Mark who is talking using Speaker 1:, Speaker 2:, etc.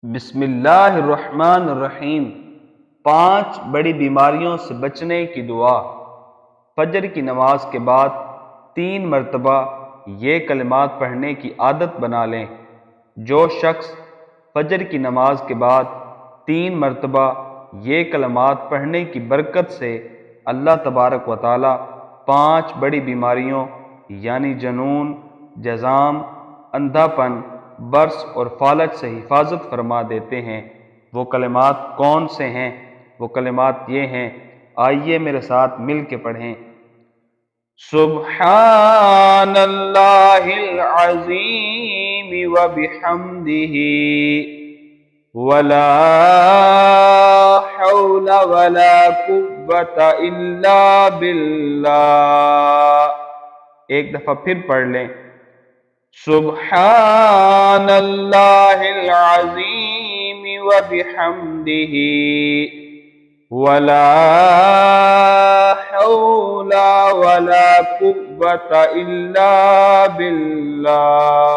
Speaker 1: بسم اللہ الرحمن الرحیم۔ 5 بڑی بیماریوں سے بچنے کی دعا۔ فجر کی نماز کے بعد 3 مرتبہ یہ کلمات پڑھنے کی عادت بنا لیں۔ جو شخص فجر کی نماز کے بعد 3 مرتبہ یہ کلمات پڑھنے کی برکت سے اللہ تبارک و تعالی 5 بڑی بیماریوں یعنی جنون، جذام، اندھا پن، برس اور فالج سے حفاظت فرما دیتے ہیں۔ وہ کلمات کون سے ہیں؟ وہ کلمات یہ ہیں، آئیے میرے ساتھ مل کے پڑھیں۔ سبحان اللہ العظیم وبحمدہ ولا حول ولا قوة الا باللہ۔ ایک دفعہ پھر پڑھ لیں۔ سبحان اللہ العظیم وبحمدہ ولا حول ولا قوة الا باللہ۔